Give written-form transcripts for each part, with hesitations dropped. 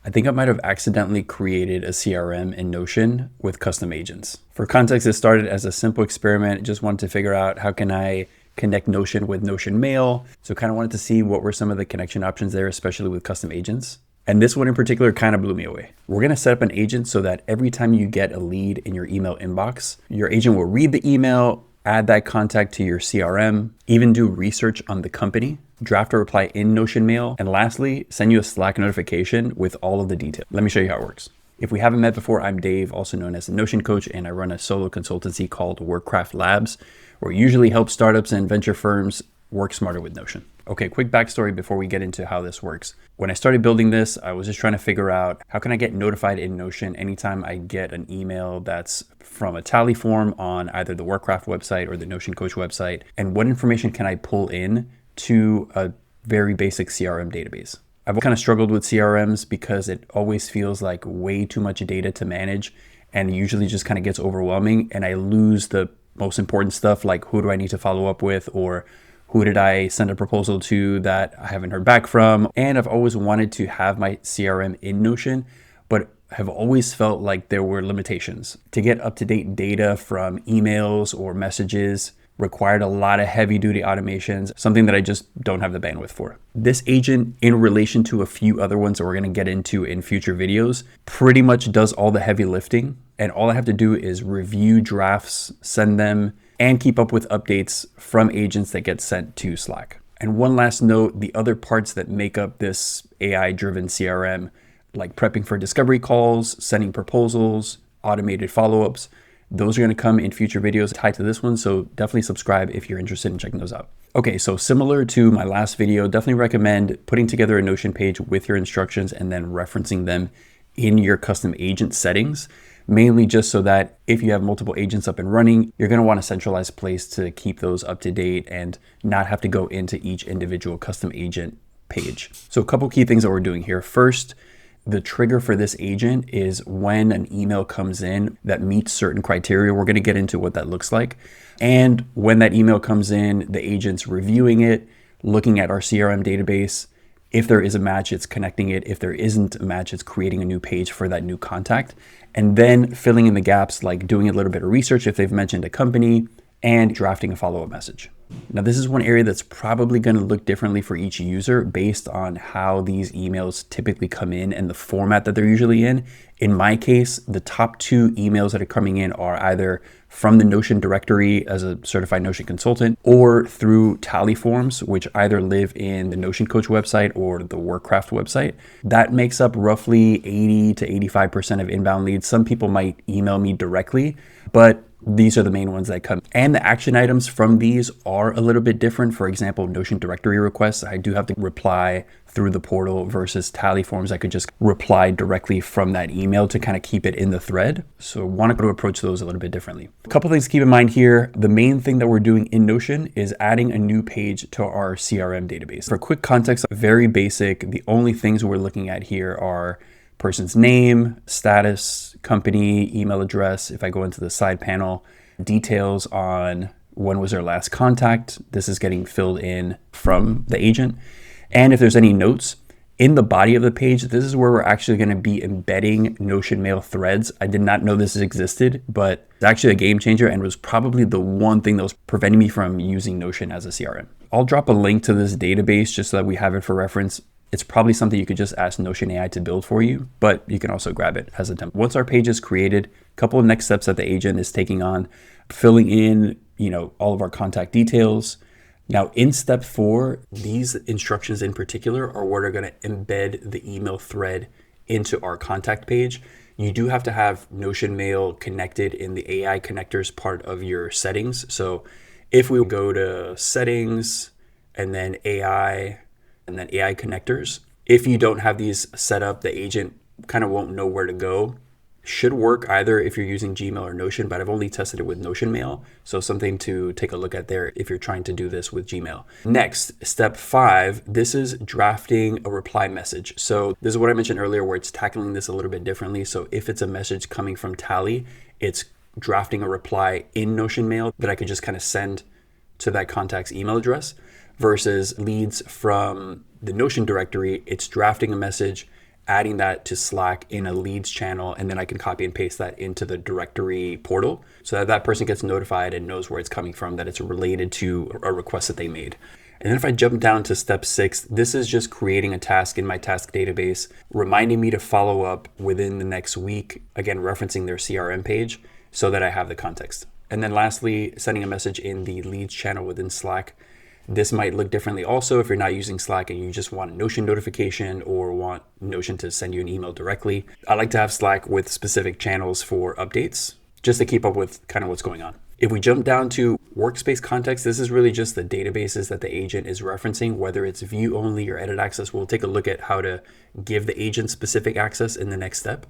I think I might have accidentally created a CRM in Notion with custom agents. For context, it started as a simple experiment. Just wanted to figure out how can I connect Notion with Notion Mail. So kind of wanted to see what were some of the connection options there, especially with custom agents. And this one in particular kind of blew me away. We're gonna set up an agent so that every time you get a lead in your email inbox, your agent will read the email, add that contact to your CRM, even do research on the company, draft a reply in Notion Mail, and lastly, send you a Slack notification with all of the details. Let me show you how it works. If we haven't met before, I'm Dave, also known as the Notion Coach, and I run a solo consultancy called WorkCraft Labs, where we usually help startups and venture firms work smarter with Notion. Okay, quick backstory before we get into how this works. When I started building this, I was just trying to figure out how can I get notified in Notion anytime I get an email that's from a tally form on either the WorkCraft website or the Notion Coach website, and what information can I pull in to a very basic CRM database. I've kind of struggled with CRMs because it always feels like way too much data to manage and usually just kind of gets overwhelming, and I lose the most important stuff like who do I need to follow up with, or who did I send a proposal to that I haven't heard back from. And I've always wanted to have my CRM in Notion, but have always felt like there were limitations. To get up-to-date data from emails or messages required a lot of heavy-duty automations, something that I just don't have the bandwidth for. This agent, in relation to a few other ones that we're gonna get into in future videos, pretty much does all the heavy lifting. And all I have to do is review drafts, send them, and keep up with updates from agents that get sent to Slack. And one last note, the other parts that make up this AI-driven CRM, like prepping for discovery calls, sending proposals, automated follow-ups, those are gonna come in future videos tied to this one, so definitely subscribe if you're interested in checking those out. Okay, so similar to my last video, definitely recommend putting together a Notion page with your instructions and then referencing them in your custom agent settings, mainly just so that if you have multiple agents up and running, you're gonna want a centralized place to keep those up to date and not have to go into each individual custom agent page. So a couple key things that we're doing here. First, the trigger for this agent is when an email comes in that meets certain criteria. We're gonna get into what that looks like. And when that email comes in, the agent's reviewing it, looking at our CRM database. If there is a match, it's connecting it. If there isn't a match, it's creating a new page for that new contact. And then filling in the gaps, like doing a little bit of research if they've mentioned a company, and drafting a follow-up message. Now, this is one area that's probably going to look differently for each user based on how these emails typically come in and the format that they're usually in. In my case, the top 2 emails that are coming in are either from the Notion directory as a certified Notion consultant or through tally forms, which either live in the Notion Coach website or the WorkCraft website. That makes up roughly 80 to 85% of inbound leads. Some people might email me directly, but these are the main ones that come. And the action items from these are a little bit different. For example, Notion directory requests, I do have to reply through the portal versus tally forms. I could just reply directly from that email to kind of keep it in the thread. So I want to approach those a little bit differently. A couple things to keep in mind here. The main thing that we're doing in Notion is adding a new page to our CRM database. For quick context, very basic. The only things we're looking at here are person's name, status, company, email address. If I go into the side panel, details on when was their last contact. This is getting filled in from the agent. And if there's any notes in the body of the page, this is where we're actually going to be embedding Notion Mail threads. I did not know this existed, but it's actually a game changer and was probably the one thing that was preventing me from using Notion as a CRM. I'll drop a link to this database just so that we have it for reference. It's probably something you could just ask Notion AI to build for you, but you can also grab it as a template. Once our page is created, a couple of next steps that the agent is taking on, filling in, all of our contact details. Now in step 4, these instructions in particular are what are going to embed the email thread into our contact page. You do have to have Notion Mail connected in the AI connectors part of your settings. So if we go to settings and then AI, and then AI connectors. If you don't have these set up, the agent kind of won't know where to go. Should work either if you're using Gmail or Notion, but I've only tested it with Notion Mail. So something to take a look at there if you're trying to do this with Gmail. Next, step 5, this is drafting a reply message. So this is what I mentioned earlier where it's tackling this a little bit differently. So if it's a message coming from Tally, it's drafting a reply in Notion Mail that I could just kind of send to that contact's email address. Versus leads from the Notion directory, it's drafting a message adding that to Slack in a leads channel, and then I can copy and paste that into the directory portal so that that person gets notified and knows where it's coming from, that it's related to a request that they made. And then if I jump down to step 6, this is just creating a task in my task database, reminding me to follow up within the next week, again, referencing their CRM page so that I have the context. And then lastly, sending a message in the leads channel within Slack. This might look differently also if you're not using Slack and you just want a Notion notification or want Notion to send you an email directly. I like to have Slack with specific channels for updates just to keep up with kind of what's going on. If we jump down to workspace context, this is really just the databases that the agent is referencing, whether it's view only or edit access. We'll take a look at how to give the agent specific access in the next step.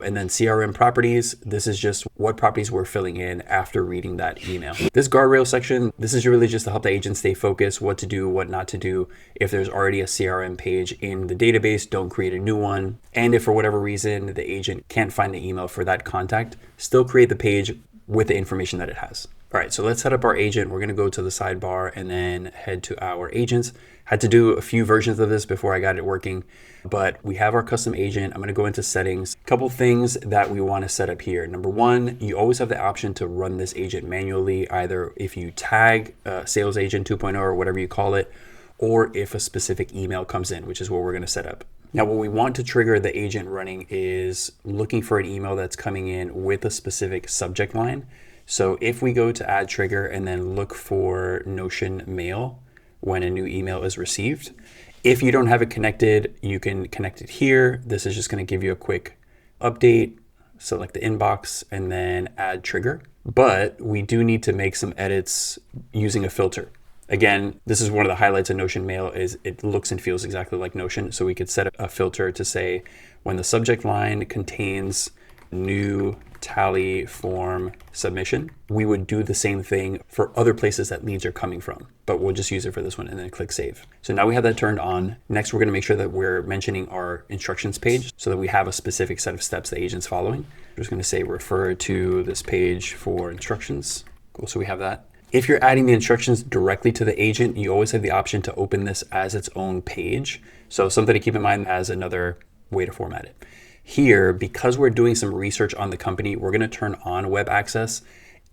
And then CRM properties, this is just what properties we're filling in after reading that email. This guardrail section, this is really just to help the agent stay focused, what to do, what not to do. If there's already a CRM page in the database, don't create a new one. And if for whatever reason the agent can't find the email for that contact, still create the page with the information that it has. All right, so let's set up our agent. We're gonna go to the sidebar and then head to our agents. Had to do a few versions of this before I got it working, but we have our custom agent. I'm gonna go into settings. A couple things that we wanna set up here. Number one, you always have the option to run this agent manually, either if you tag Sales Agent 2.0 or whatever you call it, or if a specific email comes in, which is what we're gonna set up. Now, what we want to trigger the agent running is looking for an email that's coming in with a specific subject line. So if we go to add trigger and then look for Notion mail when a new email is received, if you don't have it connected, you can connect it here. This is just going to give you a quick update. Select the inbox and then add trigger. But we do need to make some edits using a filter. Again, this is one of the highlights of Notion Mail is it looks and feels exactly like Notion. So we could set a filter to say when the subject line contains new tally form submission, we would do the same thing for other places that leads are coming from, but we'll just use it for this one and then click save. So now we have that turned on. Next, we're going to make sure that we're mentioning our instructions page so that we have a specific set of steps the agent's following. I'm just going to say refer to this page for instructions. Cool, so we have that. If you're adding the instructions directly to the agent, you always have the option to open this as its own page. So something to keep in mind as another way to format it. Here, because we're doing some research on the company, we're going to turn on web access.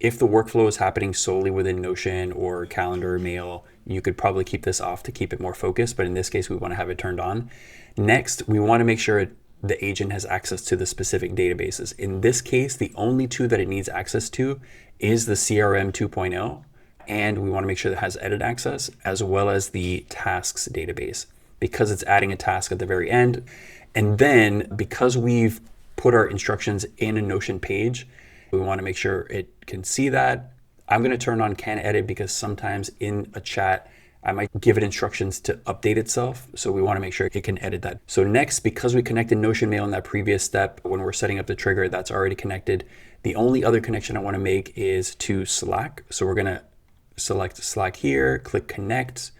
If the workflow is happening solely within Notion or Calendar, Mail, you could probably keep this off to keep it more focused, but in this case, we want to have it turned on. Next, we want to make sure the agent has access to the specific databases. In this case, the only two that it needs access to is the CRM 2.0, and we want to make sure that it has edit access as well as the tasks database because it's adding a task at the very end. And then because we've put our instructions in a Notion page, we want to make sure it can see that. I'm going to turn on can edit because sometimes in a chat, I might give it instructions to update itself. So we want to make sure it can edit that. So next, because we connected Notion Mail in that previous step, when we're setting up the trigger, that's already connected. The only other connection I want to make is to Slack. So we're going to select Slack here, click connect.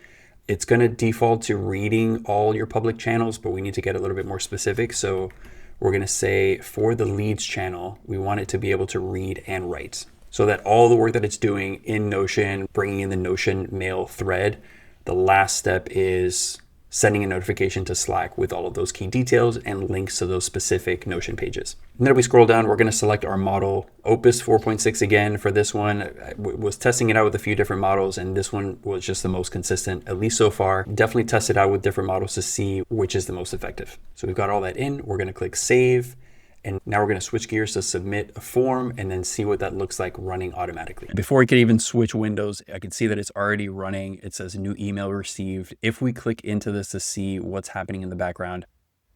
It's going to default to reading all your public channels, but we need to get a little bit more specific. So we're going to say for the leads channel, we want it to be able to read and write so that all the work that it's doing in Notion, bringing in the Notion Mail thread, the last step is sending a notification to Slack with all of those key details and links to those specific Notion pages. And then if we scroll down, we're going to select our model, Opus 4.6 again for this one. I was testing it out with a few different models, and this one was just the most consistent, at least so far. Definitely test it out with different models to see which is the most effective. So we've got all that in. We're going to click save. And now we're going to switch gears to submit a form and then see what that looks like running automatically. Before we can even switch windows, I can see that it's already running. It says new email received. If we click into this to see what's happening in the background,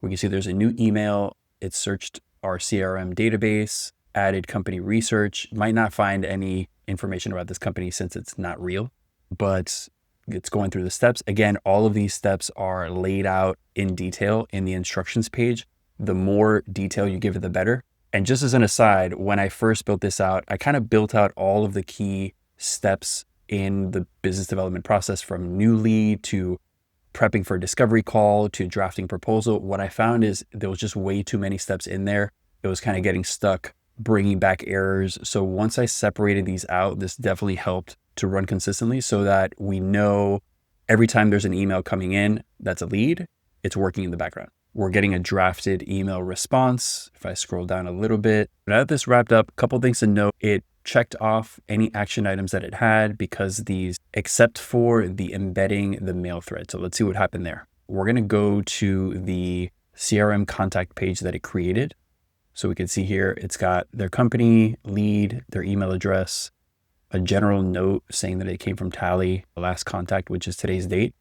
we can see there's a new email. It searched our CRM database, added company research. Might not find any information about this company since it's not real, but it's going through the steps. Again, all of these steps are laid out in detail in the instructions page. The more detail you give it, the better. And just as an aside, when I first built this out, I kind of built out all of the key steps in the business development process from new lead to prepping for a discovery call to drafting proposal. What I found is there was just way too many steps in there. It was kind of getting stuck, bringing back errors. So once I separated these out, this definitely helped to run consistently so that we know every time there's an email coming in that's a lead, it's working in the background. We're getting a drafted email response. If I scroll down a little bit, now that this wrapped up, a couple things to note. It checked off any action items that it had because these, except for the embedding the mail thread. So let's see what happened there. We're going to go to the CRM contact page that it created. So we can see here, it's got their company, lead, their email address, a general note saying that it came from Tally, the last contact, which is today's date.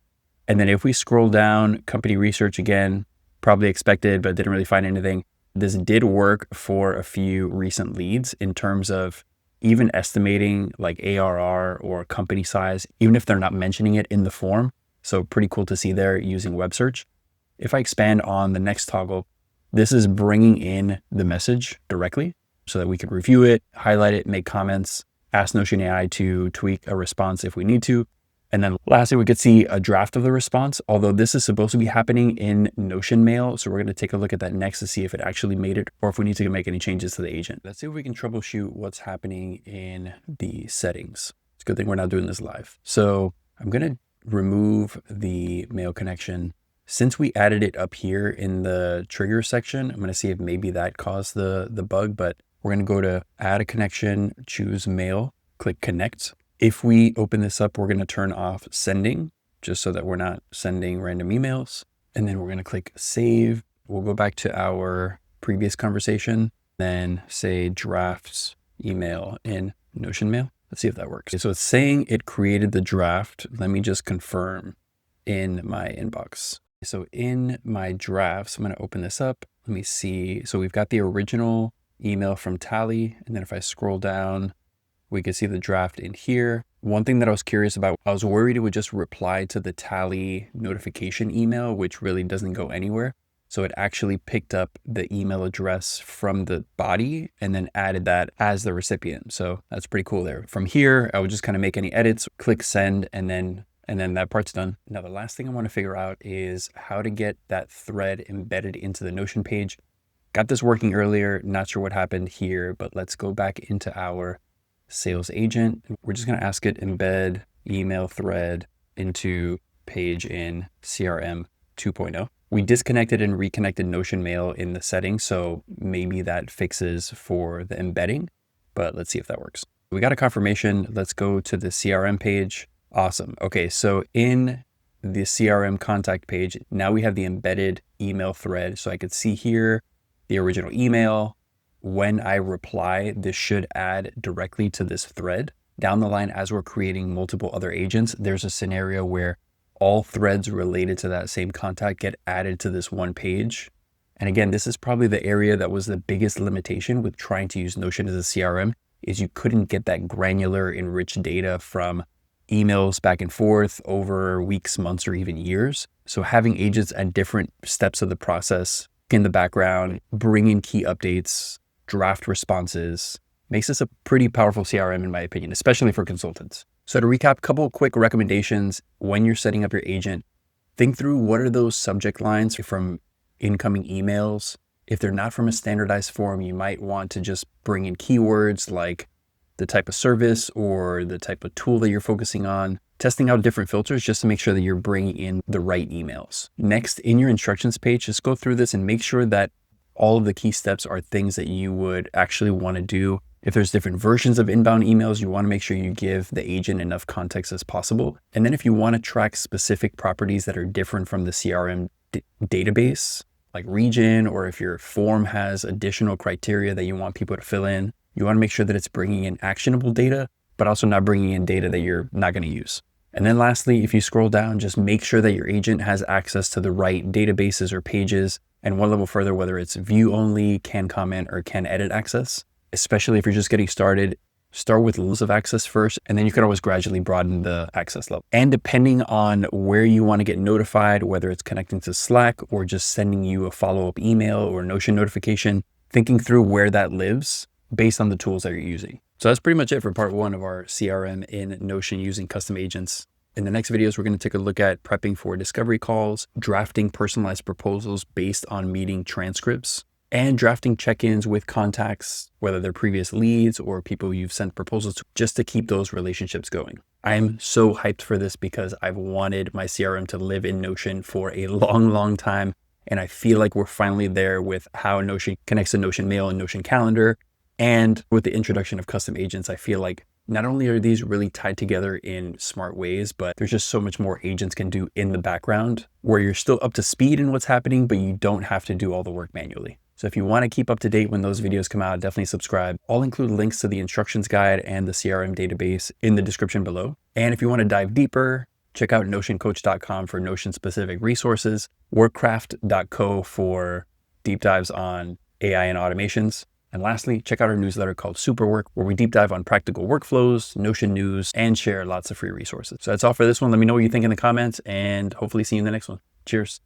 And then if we scroll down, company research again, probably expected, but didn't really find anything. This did work for a few recent leads in terms of even estimating like ARR or company size, even if they're not mentioning it in the form. So pretty cool to see there using web search. If I expand on the next toggle, this is bringing in the message directly so that we can review it, highlight it, make comments, ask Notion AI to tweak a response if we need to. And then lastly, we could see a draft of the response, although this is supposed to be happening in Notion Mail. So we're going to take a look at that next to see if it actually made it or if we need to make any changes to the agent. Let's see if we can troubleshoot what's happening in the settings. It's a good thing we're not doing this live. So I'm going to remove the mail connection. Since we added it up here in the trigger section, I'm going to see if maybe that caused the bug, but we're going to go to add a connection, choose mail, click connect. If we open this up, we're going to turn off sending just so that we're not sending random emails. And then we're going to click save. We'll go back to our previous conversation, then say drafts email in Notion Mail. Let's see if that works. Okay, so it's saying it created the draft. Let me just confirm in my inbox. So in my drafts, I'm going to open this up. Let me see. So we've got the original email from Tally. And then if I scroll down, we can see the draft in here. One thing that I was curious about, I was worried it would just reply to the Tally notification email, which really doesn't go anywhere. So it actually picked up the email address from the body and then added that as the recipient. So that's pretty cool there. From here, I would just kind of make any edits, click send, and then that part's done. Now, the last thing I want to figure out is how to get that thread embedded into the Notion page. Got this working earlier, not sure what happened here, but let's go back into our sales agent. We're just going to ask it embed email thread into page in CRM 2.0. We disconnected and reconnected Notion Mail in the settings, so maybe that fixes for the embedding, but let's see if that works. We got a confirmation. Let's go to the CRM page. Awesome. Okay, so in the CRM contact page, now we have the embedded email thread. So I could see here the original email. When I reply, this should add directly to this thread. Down the line, as we're creating multiple other agents, there's a scenario where all threads related to that same contact get added to this one page. And again, this is probably the area that was the biggest limitation with trying to use Notion as a CRM, is you couldn't get that granular enriched data from emails back and forth over weeks, months, or even years. So having agents at different steps of the process in the background, bring in key updates, draft responses, makes this a pretty powerful CRM in my opinion, especially for consultants. So to recap, a couple of quick recommendations when you're setting up your agent. Think through what are those subject lines from incoming emails. If they're not from a standardized form, you might want to just bring in keywords like the type of service or the type of tool that you're focusing on, testing out different filters just to make sure that you're bringing in the right emails. Next, in your instructions page, just go through this and make sure that all of the key steps are things that you would actually want to do. If there's different versions of inbound emails, you want to make sure you give the agent enough context as possible. And then if you want to track specific properties that are different from the CRM database, like region, or if your form has additional criteria that you want people to fill in, you want to make sure that it's bringing in actionable data, but also not bringing in data that you're not going to use. And then lastly, if you scroll down, just make sure that your agent has access to the right databases or pages. And one level further, whether it's view only, can comment, or can edit access. Especially if you're just getting started, start with levels of access first, and then you can always gradually broaden the access level. And depending on where you want to get notified, whether it's connecting to Slack or just sending you a follow-up email or Notion notification, thinking through where that lives based on the tools that you're using. So that's pretty much it for part one of our CRM in Notion using custom agents. In the next videos, we're going to take a look at prepping for discovery calls, drafting personalized proposals based on meeting transcripts, and drafting check-ins with contacts, whether they're previous leads or people you've sent proposals to, just to keep those relationships going. I'm so hyped for this because I've wanted my CRM to live in Notion for a long, long time. And I feel like we're finally there with how Notion connects to Notion Mail and Notion Calendar. And with the introduction of custom agents, I feel like not only are these really tied together in smart ways, but there's just so much more agents can do in the background where you're still up to speed in what's happening, but you don't have to do all the work manually. So if you want to keep up to date when those videos come out, definitely subscribe. I'll include links to the instructions guide and the CRM database in the description below. And if you want to dive deeper, check out notioncoach.com for Notion specific resources, workcraft.co for deep dives on AI and automations. And lastly, check out our newsletter called Superwork, where we deep dive on practical workflows, Notion news, and share lots of free resources. So that's all for this one. Let me know what you think in the comments and hopefully see you in the next one. Cheers.